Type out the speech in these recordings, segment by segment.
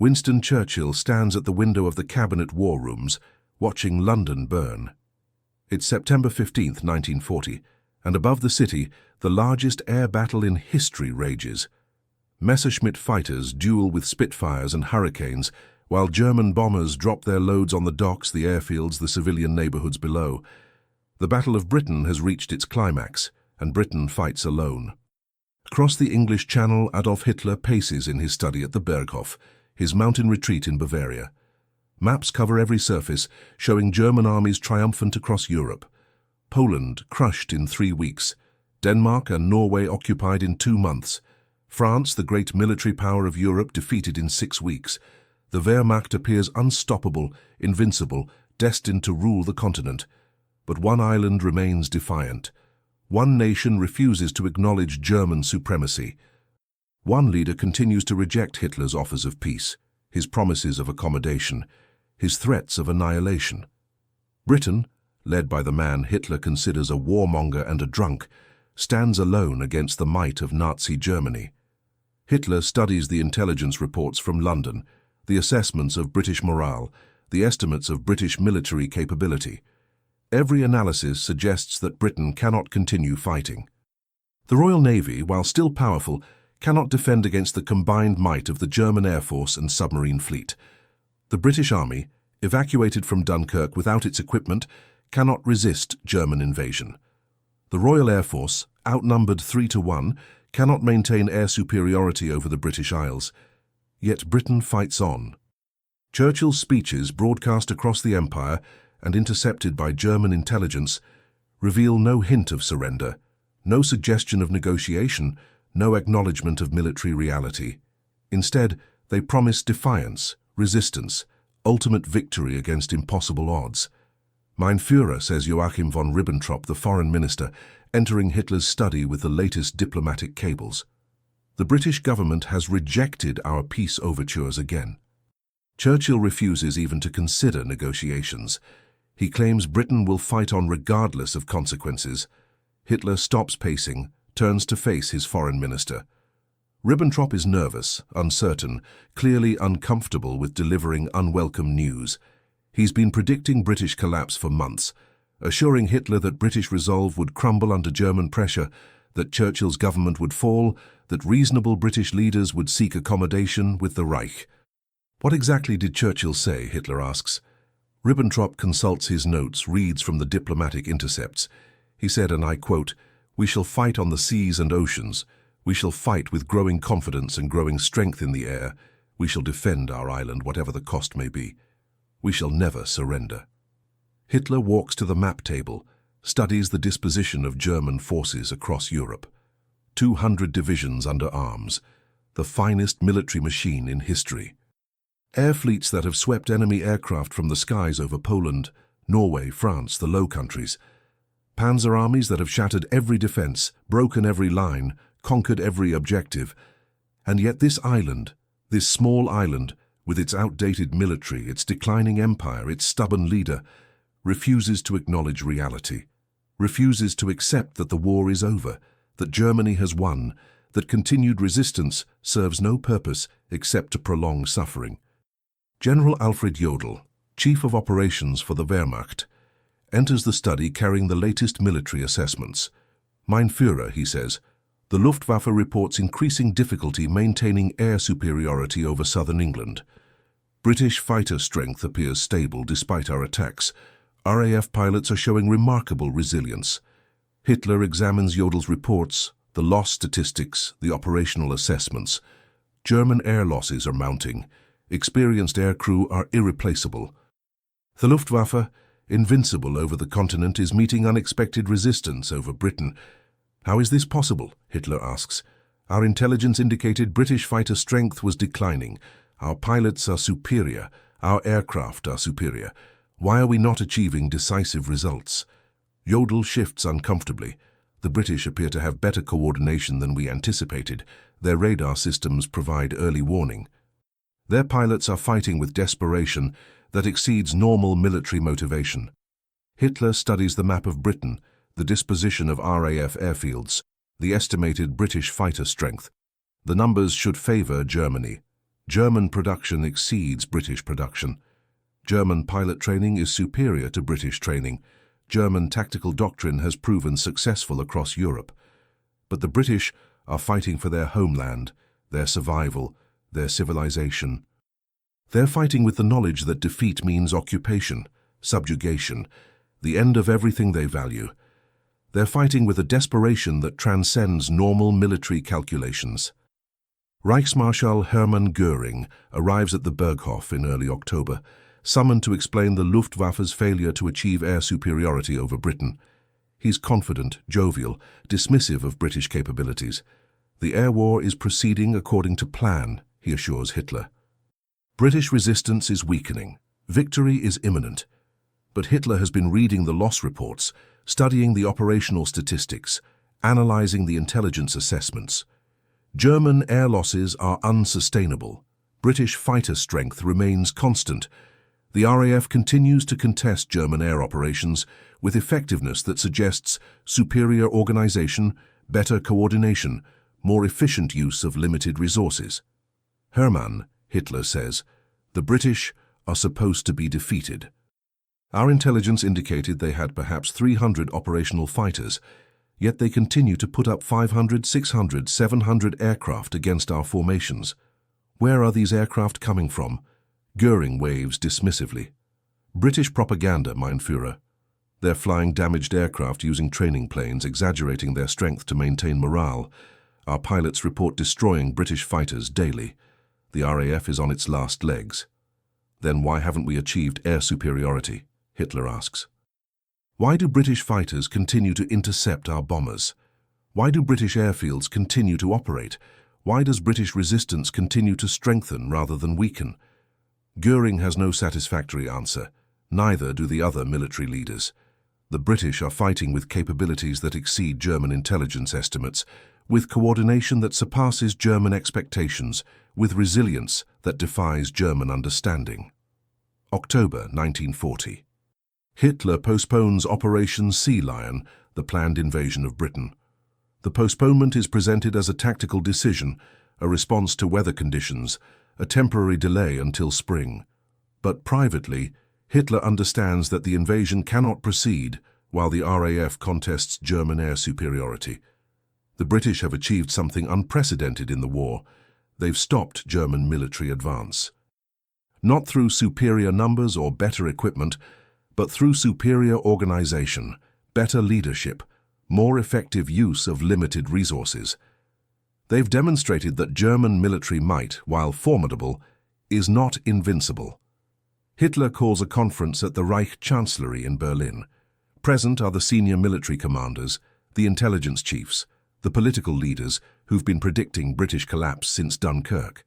Winston Churchill stands at the window of the cabinet war rooms, watching London burn. It's September 15, 1940, and above the city, the largest air battle in history rages. Messerschmitt fighters duel with Spitfires and Hurricanes, while German bombers drop their loads on the docks, the airfields, the civilian neighborhoods below. The Battle of Britain has reached its climax, and Britain fights alone. Across the English Channel, Adolf Hitler paces in his study at the Berghof, his mountain retreat in Bavaria. Maps cover every surface, showing German armies triumphant across Europe. Poland crushed in 3 weeks. Denmark and Norway occupied in 2 months. France, the great military power of Europe, defeated in 6 weeks. The Wehrmacht appears unstoppable, invincible, destined to rule the continent. But one island remains defiant. One nation refuses to acknowledge German supremacy. One leader continues to reject Hitler's offers of peace, his promises of accommodation, his threats of annihilation. Britain, led by the man Hitler considers a warmonger and a drunk, stands alone against the might of Nazi Germany. Hitler studies the intelligence reports from London, the assessments of British morale, the estimates of British military capability. Every analysis suggests that Britain cannot continue fighting. The Royal Navy, while still powerful, cannot defend against the combined might of the German Air Force and submarine fleet. The British Army, evacuated from Dunkirk without its equipment, cannot resist German invasion. The Royal Air Force, outnumbered 3-1, cannot maintain air superiority over the British Isles. Yet Britain fights on. Churchill's speeches, broadcast across the empire and intercepted by German intelligence, reveal no hint of surrender, no suggestion of negotiation, no acknowledgement of military reality. Instead, they promise defiance, resistance, ultimate victory against impossible odds. Mein Führer, says Joachim von Ribbentrop, the foreign minister, entering Hitler's study with the latest diplomatic cables. The British government has rejected our peace overtures again. Churchill refuses even to consider negotiations. He claims Britain will fight on regardless of consequences. Hitler stops pacing, turns to face his foreign minister. Ribbentrop is nervous, uncertain, clearly uncomfortable with delivering unwelcome news. He's been predicting British collapse for months, assuring Hitler that British resolve would crumble under German pressure, that Churchill's government would fall, that reasonable British leaders would seek accommodation with the Reich. What exactly did Churchill say, Hitler asks. Ribbentrop consults his notes, reads from the diplomatic intercepts. He said, and I quote, "We shall fight on the seas and oceans. We shall fight with growing confidence and growing strength in the air. We shall defend our island, whatever the cost may be. We shall never surrender." Hitler walks to the map table, studies the disposition of German forces across Europe. 200 divisions under arms, the finest military machine in history. Air fleets that have swept enemy aircraft from the skies over Poland, Norway, France, the Low Countries. Panzer armies that have shattered every defense, broken every line, conquered every objective. And yet this island, this small island, with its outdated military, its declining empire, its stubborn leader, refuses to acknowledge reality, refuses to accept that the war is over, that Germany has won, that continued resistance serves no purpose except to prolong suffering. General Alfred Jodl, Chief of Operations for the Wehrmacht, enters the study carrying the latest military assessments. Mein Führer, he says, the Luftwaffe reports increasing difficulty maintaining air superiority over southern England. British fighter strength appears stable despite our attacks. RAF pilots are showing remarkable resilience. Hitler examines Jodl's reports, the loss statistics, the operational assessments. German air losses are mounting. Experienced aircrew are irreplaceable. The Luftwaffe, invincible over the continent, is meeting unexpected resistance over Britain. How is this possible? Hitler asks. Our intelligence indicated British fighter strength was declining. Our pilots are superior. Our aircraft are superior. Why are we not achieving decisive results? Jodl shifts uncomfortably. The British appear to have better coordination than we anticipated. Their radar systems provide early warning. Their pilots are fighting with desperation that exceeds normal military motivation. Hitler studies the map of Britain, the disposition of RAF airfields, the estimated British fighter strength. The numbers should favor Germany. German production exceeds British production. German pilot training is superior to British training. German tactical doctrine has proven successful across Europe. But the British are fighting for their homeland, their survival, their civilization. They're fighting with the knowledge that defeat means occupation, subjugation, the end of everything they value. They're fighting with a desperation that transcends normal military calculations. Reichsmarschall Hermann Göring arrives at the Berghof in early October, summoned to explain the Luftwaffe's failure to achieve air superiority over Britain. He's confident, jovial, dismissive of British capabilities. The air war is proceeding according to plan, he assures Hitler. British resistance is weakening. Victory is imminent. But Hitler has been reading the loss reports, studying the operational statistics, analyzing the intelligence assessments. German air losses are unsustainable. British fighter strength remains constant. The RAF continues to contest German air operations with effectiveness that suggests superior organization, better coordination, more efficient use of limited resources. Hermann, Hitler says, the British are supposed to be defeated. Our intelligence indicated they had perhaps 300 operational fighters, yet they continue to put up 500, 600, 700 aircraft against our formations. Where are these aircraft coming from? Göring waves dismissively. British propaganda, mein Führer. They're flying damaged aircraft using training planes, exaggerating their strength to maintain morale. Our pilots report destroying British fighters daily. The RAF is on its last legs. Then why haven't we achieved air superiority? Hitler asks. Why do British fighters continue to intercept our bombers? Why do British airfields continue to operate? Why does British resistance continue to strengthen rather than weaken? Göring has no satisfactory answer. Neither do the other military leaders. The British are fighting with capabilities that exceed German intelligence estimates, with coordination that surpasses German expectations, with resilience that defies German understanding. October 1940. Hitler postpones Operation Sea Lion, the planned invasion of Britain. The postponement is presented as a tactical decision, a response to weather conditions, a temporary delay until spring. But privately, Hitler understands that the invasion cannot proceed while the RAF contests German air superiority. The British have achieved something unprecedented in the war. They've stopped German military advance. Not through superior numbers or better equipment, but through superior organization, better leadership, more effective use of limited resources. They've demonstrated that German military might, while formidable, is not invincible. Hitler calls a conference at the Reich Chancellery in Berlin. Present are the senior military commanders, the intelligence chiefs, the political leaders who've been predicting British collapse since Dunkirk.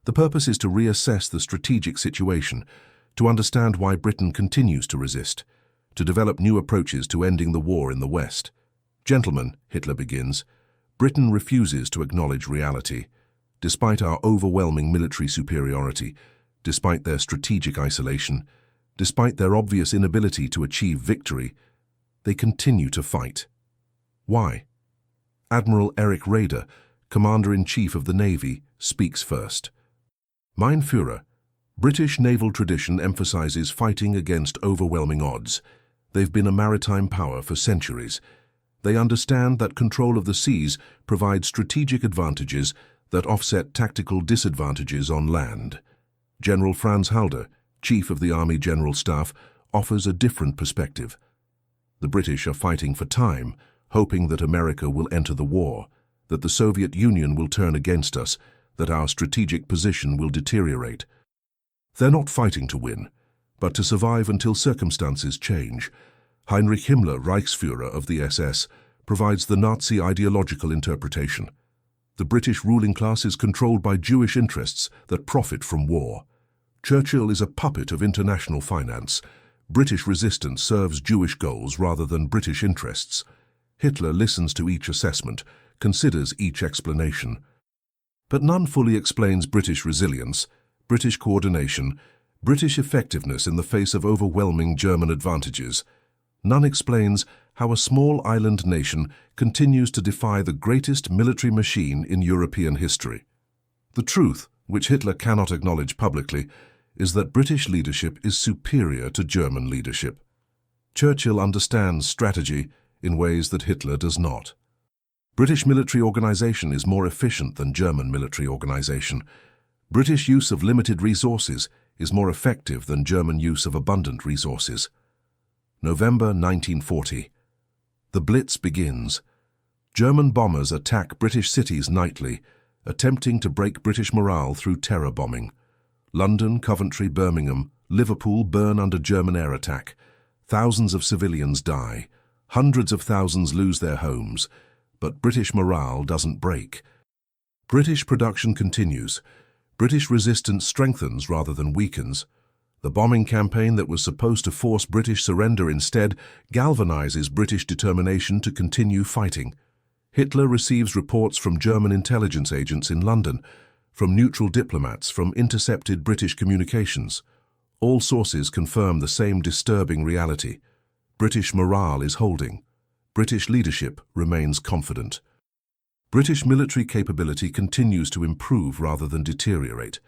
The purpose is to reassess the strategic situation, to understand why Britain continues to resist, to develop new approaches to ending the war in the West. Gentlemen, Hitler begins, Britain refuses to acknowledge reality. Despite our overwhelming military superiority, despite their strategic isolation, despite their obvious inability to achieve victory, they continue to fight. Why? Admiral Erich Raeder, Commander-in-Chief of the Navy, speaks first. Mein Führer, British naval tradition emphasizes fighting against overwhelming odds. They've been a maritime power for centuries. They understand that control of the seas provides strategic advantages that offset tactical disadvantages on land. General Franz Halder, Chief of the Army General Staff, offers a different perspective. The British are fighting for time, hoping that America will enter the war, that the Soviet Union will turn against us, that our strategic position will deteriorate. They're not fighting to win, but to survive until circumstances change. Heinrich Himmler, Reichsführer of the SS, provides the Nazi ideological interpretation. The British ruling class is controlled by Jewish interests that profit from war. Churchill is a puppet of international finance. British resistance serves Jewish goals rather than British interests. Hitler listens to each assessment, considers each explanation. But none fully explains British resilience, British coordination, British effectiveness in the face of overwhelming German advantages. None explains how a small island nation continues to defy the greatest military machine in European history. The truth, which Hitler cannot acknowledge publicly, is that British leadership is superior to German leadership. Churchill understands strategy in ways that Hitler does not. British military organization is more efficient than German military organization. British use of limited resources is more effective than German use of abundant resources. November 1940. The Blitz begins. German bombers attack British cities nightly, attempting to break British morale through terror bombing. London, Coventry, Birmingham, Liverpool burn under German air attack. Thousands of civilians die. Hundreds of thousands lose their homes. But British morale doesn't break. British production continues. British resistance strengthens rather than weakens. The bombing campaign that was supposed to force British surrender instead galvanizes British determination to continue fighting. Hitler receives reports from German intelligence agents in London, from neutral diplomats, from intercepted British communications. All sources confirm the same disturbing reality. British morale is holding. British leadership remains confident. British military capability continues to improve rather than deteriorate.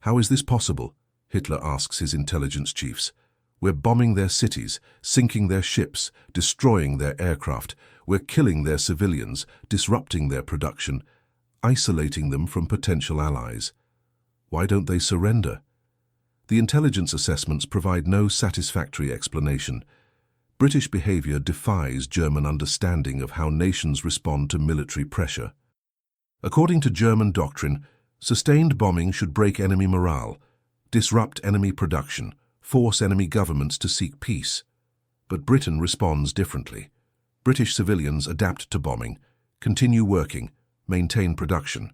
How is this possible? Hitler asks his intelligence chiefs. We're bombing their cities, sinking their ships, destroying their aircraft. We're killing their civilians, disrupting their production, isolating them from potential allies. Why don't they surrender? The intelligence assessments provide no satisfactory explanation. British behavior defies German understanding of how nations respond to military pressure. According to German doctrine, sustained bombing should break enemy morale, disrupt enemy production, force enemy governments to seek peace. But Britain responds differently. British civilians adapt to bombing, continue working, maintain production.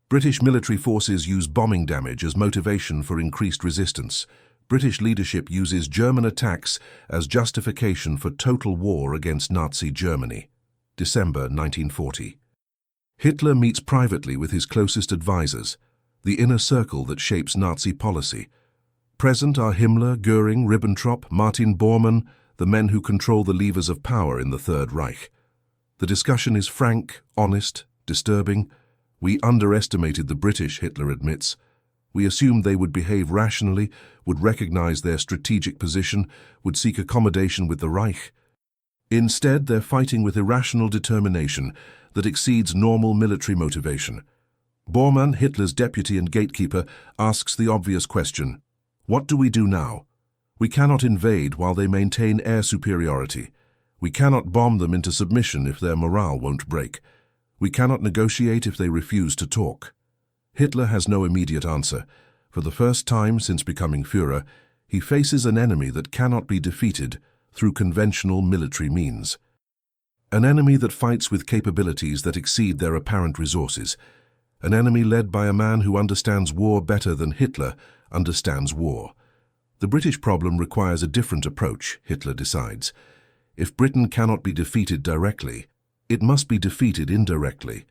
British military forces use bombing damage as motivation for increased resistance. British leadership uses German attacks as justification for total war against Nazi Germany. December 1940. Hitler meets privately with his closest advisors, the inner circle that shapes Nazi policy. Present are Himmler, Göring, Ribbentrop, Martin Bormann, the men who control the levers of power in the Third Reich. The discussion is frank, honest, disturbing. We underestimated the British, Hitler admits. We assumed they would behave rationally, would recognize their strategic position, would seek accommodation with the Reich. Instead, they're fighting with irrational determination that exceeds normal military motivation. Bormann, Hitler's deputy and gatekeeper, asks the obvious question: what do we do now? We cannot invade while they maintain air superiority. We cannot bomb them into submission if their morale won't break. We cannot negotiate if they refuse to talk. Hitler has no immediate answer. For the first time since becoming Führer, he faces an enemy that cannot be defeated through conventional military means. An enemy that fights with capabilities that exceed their apparent resources. An enemy led by a man who understands war better than Hitler understands war. The British problem requires a different approach, Hitler decides. If Britain cannot be defeated directly, it must be defeated indirectly.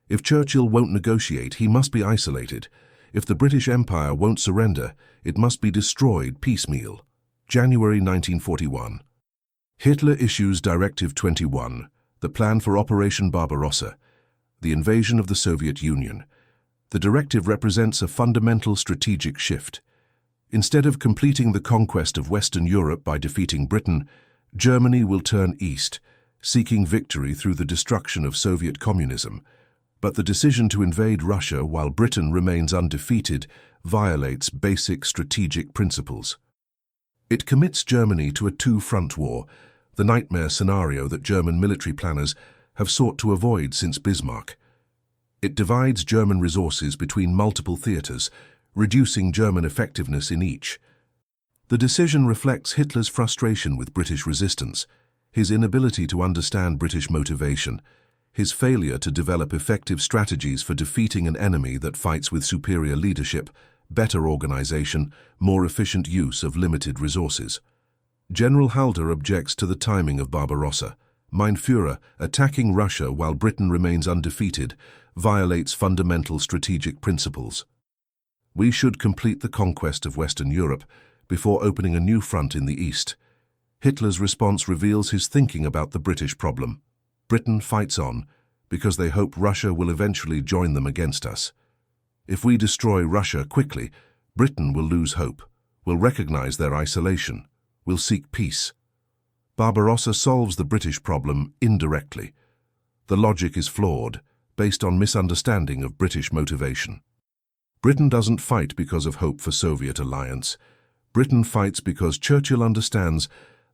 If Churchill won't negotiate, he must be isolated. If the British Empire won't surrender, it must be destroyed piecemeal. January 1941. Hitler issues Directive 21, the plan for Operation Barbarossa, the invasion of the Soviet Union. The directive represents a fundamental strategic shift. Instead of completing the conquest of Western Europe by defeating Britain, Germany will turn east, seeking victory through the destruction of Soviet communism. But the decision to invade Russia while Britain remains undefeated violates basic strategic principles. It commits Germany to a two-front war, the nightmare scenario that German military planners have sought to avoid since Bismarck. It divides German resources between multiple theaters, reducing German effectiveness in each. The decision reflects Hitler's frustration with British resistance, his inability to understand British motivation, his failure to develop effective strategies for defeating an enemy that fights with superior leadership, better organization, more efficient use of limited resources. General Halder objects to the timing of Barbarossa. Mein Führer, attacking Russia while Britain remains undefeated, violates fundamental strategic principles. We should complete the conquest of Western Europe before opening a new front in the East. Hitler's response reveals his thinking about the British problem. Britain fights on because they hope Russia will eventually join them against us. If we destroy Russia quickly, Britain will lose hope, will recognize their isolation, will seek peace. Barbarossa solves the British problem indirectly. The logic is flawed, based on misunderstanding of British motivation. Britain doesn't fight because of hope for Soviet alliance. Britain fights because Churchill understands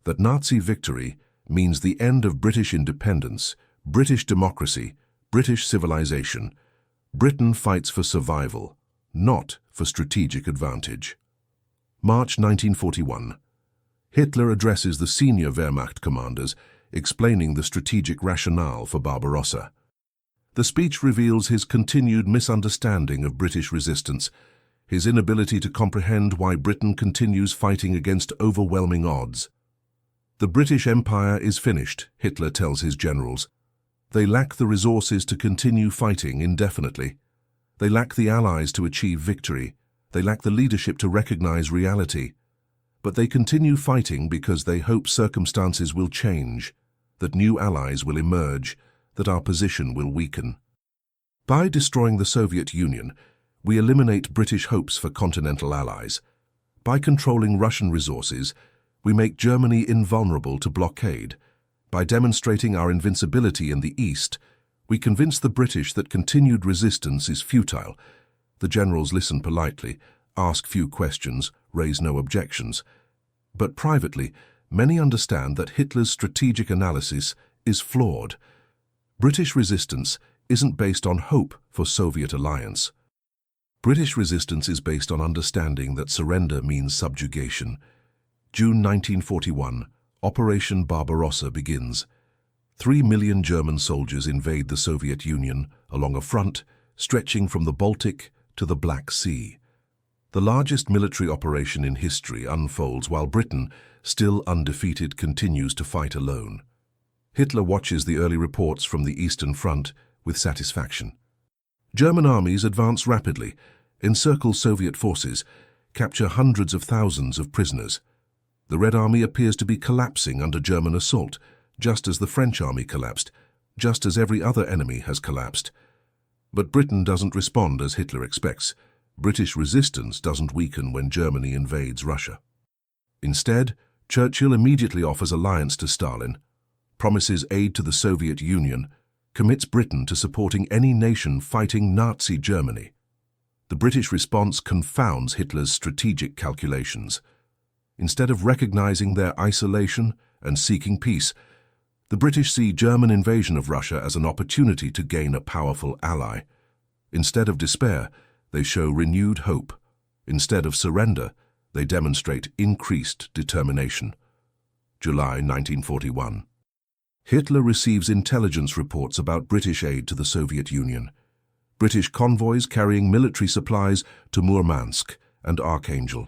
that Nazi victory means the end of British independence, British democracy, British civilization. Britain fights for survival, not for strategic advantage. March 1941. Hitler addresses the senior Wehrmacht commanders, explaining the strategic rationale for Barbarossa. The speech reveals his continued misunderstanding of British resistance, his inability to comprehend why Britain continues fighting against overwhelming odds. The British Empire is finished, Hitler tells his generals. They lack the resources to continue fighting indefinitely. They lack the allies to achieve victory. They lack the leadership to recognize reality. But they continue fighting because they hope circumstances will change, that new allies will emerge, that our position will weaken. By destroying the Soviet Union, we eliminate British hopes for continental allies. By controlling Russian resources, we make Germany invulnerable to blockade. By demonstrating our invincibility in the East, we convince the British that continued resistance is futile. The generals listen politely, ask few questions, raise no objections. But privately, many understand that Hitler's strategic analysis is flawed. British resistance isn't based on hope for Soviet alliance. British resistance is based on understanding that surrender means subjugation. June 1941, Operation Barbarossa begins. 3 million German soldiers invade the Soviet Union along a front stretching from the Baltic to the Black Sea. The largest military operation in history unfolds while Britain, still undefeated, continues to fight alone. Hitler watches the early reports from the Eastern Front with satisfaction. German armies advance rapidly, encircle Soviet forces, capture hundreds of thousands of prisoners. The Red Army appears to be collapsing under German assault, just as the French army collapsed, just as every other enemy has collapsed. But Britain doesn't respond as Hitler expects. British resistance doesn't weaken when Germany invades Russia. Instead, Churchill immediately offers alliance to Stalin, promises aid to the Soviet Union, commits Britain to supporting any nation fighting Nazi Germany. The British response confounds Hitler's strategic calculations. Instead of recognizing their isolation and seeking peace, the British see German invasion of Russia as an opportunity to gain a powerful ally. Instead of despair, they show renewed hope. Instead of surrender, they demonstrate increased determination. July 1941. Hitler receives intelligence reports about British aid to the Soviet Union. British convoys carrying military supplies to Murmansk and Archangel.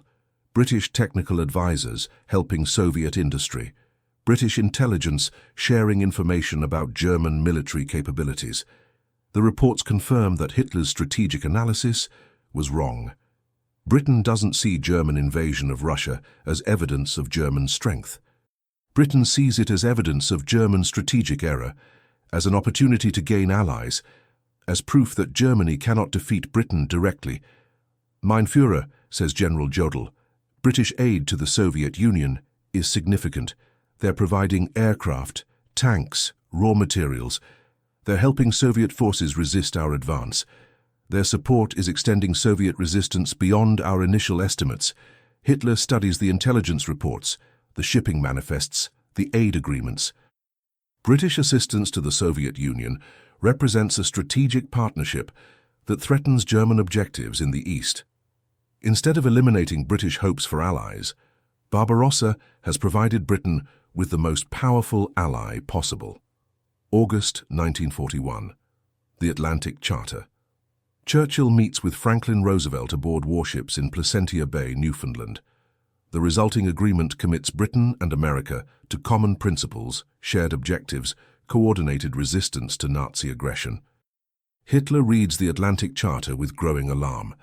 British technical advisors helping Soviet industry. British intelligence sharing information about German military capabilities. The reports confirm that Hitler's strategic analysis was wrong. Britain doesn't see German invasion of Russia as evidence of German strength. Britain sees it as evidence of German strategic error, as an opportunity to gain allies, as proof that Germany cannot defeat Britain directly. Mein Führer, says General Jodl, British aid to the Soviet Union is significant. They're providing aircraft, tanks, raw materials. They're helping Soviet forces resist our advance. Their support is extending Soviet resistance beyond our initial estimates. Hitler studies the intelligence reports, the shipping manifests, the aid agreements. British assistance to the Soviet Union represents a strategic partnership that threatens German objectives in the East. Instead of eliminating British hopes for allies, Barbarossa has provided Britain with the most powerful ally possible. August 1941. The Atlantic Charter. Churchill meets with Franklin Roosevelt aboard warships in Placentia Bay, Newfoundland. The resulting agreement commits Britain and America to common principles, shared objectives, coordinated resistance to Nazi aggression. Hitler reads the Atlantic Charter with growing alarm.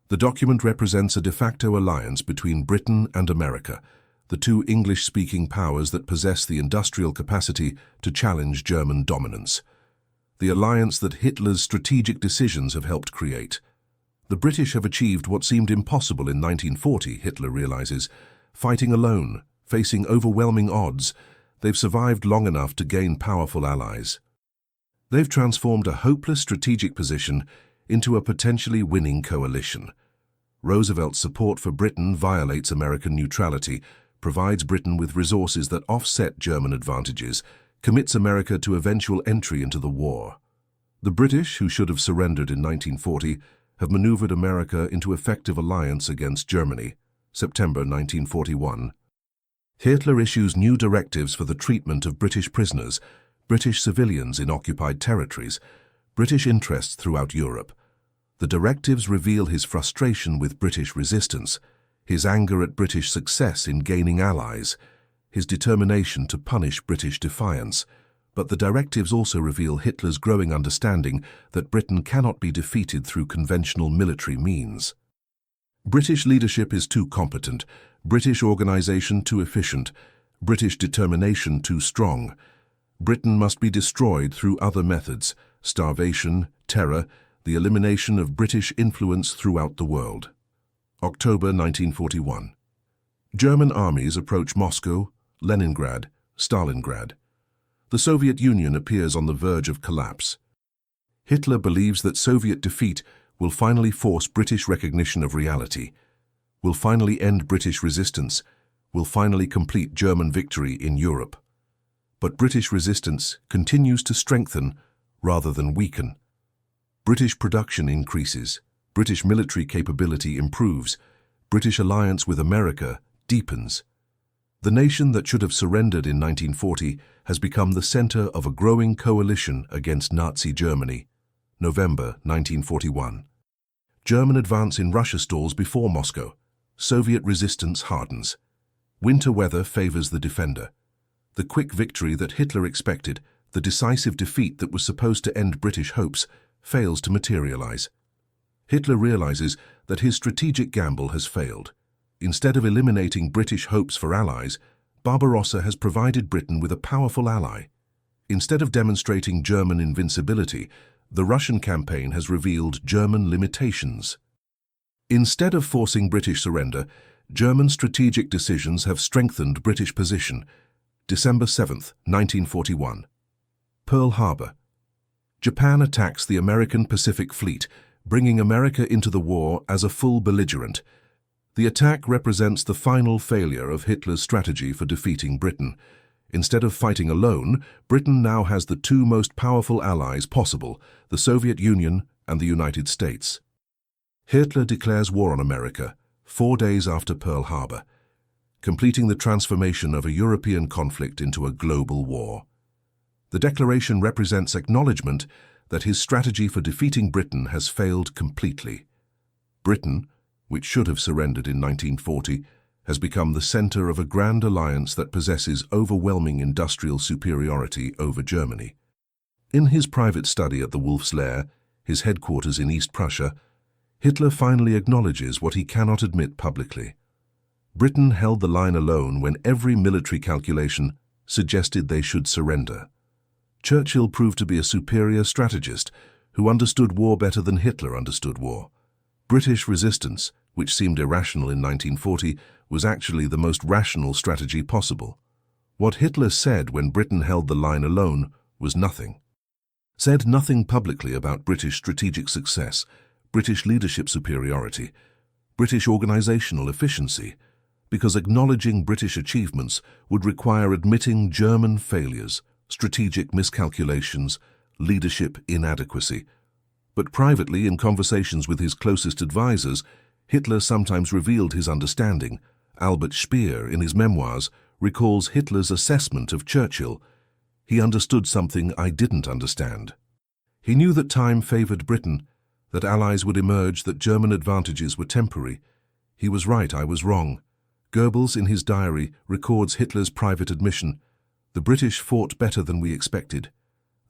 The document represents a de facto alliance between Britain and America, the two English-speaking powers that possess the industrial capacity to challenge German dominance. The alliance that Hitler's strategic decisions have helped create. The British have achieved what seemed impossible in 1940, Hitler realizes. Fighting alone, facing overwhelming odds, they've survived long enough to gain powerful allies. They've transformed a hopeless strategic position into a potentially winning coalition. Roosevelt's support for Britain violates American neutrality, provides Britain with resources that offset German advantages, commits America to eventual entry into the war. The British, who should have surrendered in 1940, have maneuvered America into effective alliance against Germany, September 1941. Hitler issues new directives for the treatment of British prisoners, British civilians in occupied territories, British interests throughout Europe. The directives reveal his frustration with British resistance, his anger at British success in gaining allies, his determination to punish British defiance. But the directives also reveal Hitler's growing understanding that Britain cannot be defeated through conventional military means. British leadership is too competent, British organization too efficient, British determination too strong. Britain must be destroyed through other methods: starvation, terror, the elimination of British influence throughout the world. October 1941. German armies approach Moscow, Leningrad, Stalingrad. The Soviet Union appears on the verge of collapse. Hitler believes that Soviet defeat will finally force British recognition of reality, will finally end British resistance, will finally complete German victory in Europe. But British resistance continues to strengthen rather than weaken. British production increases, British military capability improves, British alliance with America deepens. The nation that should have surrendered in 1940 has become the center of a growing coalition against Nazi Germany. November 1941. German advance in Russia stalls before Moscow. Soviet resistance hardens. Winter weather favors the defender. The quick victory that Hitler expected, the decisive defeat that was supposed to end British hopes, fails to materialize. Hitler realizes that his strategic gamble has failed. Instead of eliminating British hopes for allies, Barbarossa has provided Britain with a powerful ally. Instead of demonstrating German invincibility, the Russian campaign has revealed German limitations. Instead of forcing British surrender, German strategic decisions have strengthened British position. December 7, 1941. Pearl Harbor. Japan attacks the American Pacific Fleet, bringing America into the war as a full belligerent. The attack represents the final failure of Hitler's strategy for defeating Britain. Instead of fighting alone, Britain now has the two most powerful allies possible, the Soviet Union and the United States. Hitler declares war on America 4 days after Pearl Harbor, completing the transformation of a European conflict into a global war. The declaration represents acknowledgement that his strategy for defeating Britain has failed completely. Britain, which should have surrendered in 1940, has become the center of a grand alliance that possesses overwhelming industrial superiority over Germany. In his private study at the Wolf's Lair, his headquarters in East Prussia, Hitler finally acknowledges what he cannot admit publicly. Britain held the line alone when every military calculation suggested they should surrender. Churchill proved to be a superior strategist who understood war better than Hitler understood war. British resistance, which seemed irrational in 1940, was actually the most rational strategy possible. What Hitler said when Britain held the line alone was nothing. Said nothing publicly about British strategic success, British leadership superiority, British organizational efficiency, because acknowledging British achievements would require admitting German failures, strategic miscalculations, leadership inadequacy. But privately, in conversations with his closest advisors, Hitler sometimes revealed his understanding. Albert Speer, in his memoirs, recalls Hitler's assessment of Churchill. He understood something I didn't understand. He knew that time favored Britain, that allies would emerge, that German advantages were temporary. He was right, I was wrong. Goebbels, in his diary, records Hitler's private admission. The British fought better than we expected.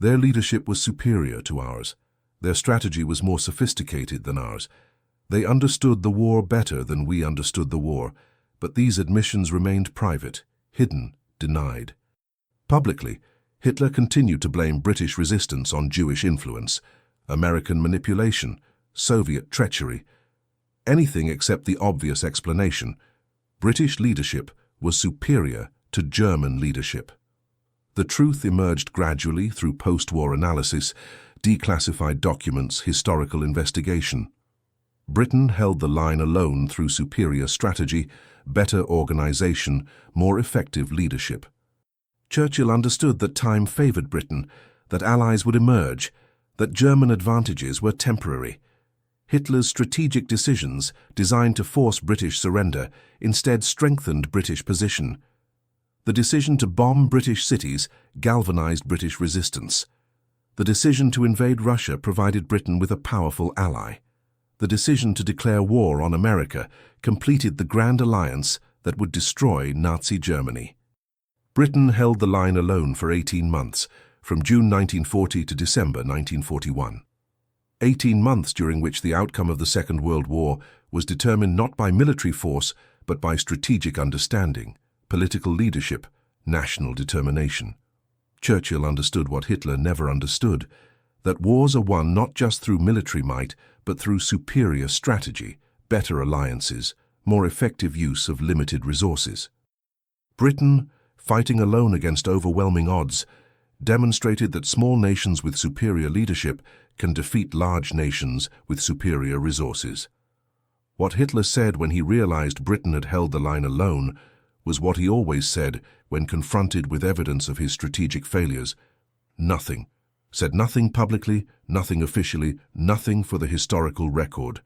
Their leadership was superior to ours. Their strategy was more sophisticated than ours. They understood the war better than we understood the war, but these admissions remained private, hidden, denied. Publicly, Hitler continued to blame British resistance on Jewish influence, American manipulation, Soviet treachery. Anything except the obvious explanation. British leadership was superior to German leadership. The truth emerged gradually through post-war analysis, declassified documents, historical investigation. Britain held the line alone through superior strategy, better organization, more effective leadership. Churchill understood that time favored Britain, that allies would emerge, that German advantages were temporary. Hitler's strategic decisions, designed to force British surrender, instead strengthened British position. The decision to bomb British cities galvanized British resistance. The decision to invade Russia provided Britain with a powerful ally. The decision to declare war on America completed the grand alliance that would destroy Nazi Germany. Britain held the line alone for 18 months, from June 1940 to December 1941. 18 months during which the outcome of the Second World War was determined not by military force, but by strategic understanding, political leadership, national determination. Churchill understood what Hitler never understood, that wars are won not just through military might, but through superior strategy, better alliances, more effective use of limited resources. Britain, fighting alone against overwhelming odds, demonstrated that small nations with superior leadership can defeat large nations with superior resources. What Hitler said when he realized Britain had held the line alone was what he always said when confronted with evidence of his strategic failures. Nothing. Said nothing publicly, nothing officially, nothing for the historical record.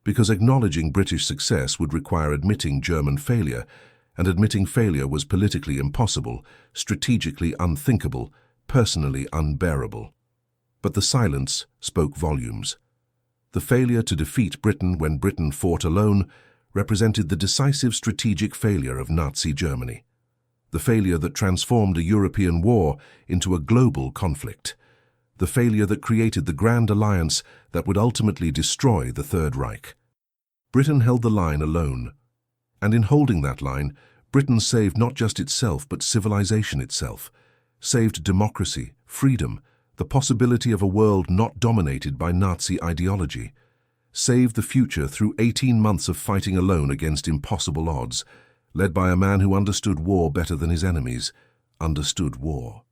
Because acknowledging British success would require admitting German failure, and admitting failure was politically impossible, strategically unthinkable, personally unbearable. But the silence spoke volumes. The failure to defeat Britain when Britain fought alone represented the decisive strategic failure of Nazi Germany. The failure that transformed a European war into a global conflict. The failure that created the grand alliance that would ultimately destroy the Third Reich. Britain held the line alone. And in holding that line, Britain saved not just itself but civilization itself, saved democracy, freedom, the possibility of a world not dominated by Nazi ideology, saved the future through 18 months of fighting alone against impossible odds, led by a man who understood war better than his enemies, understood war.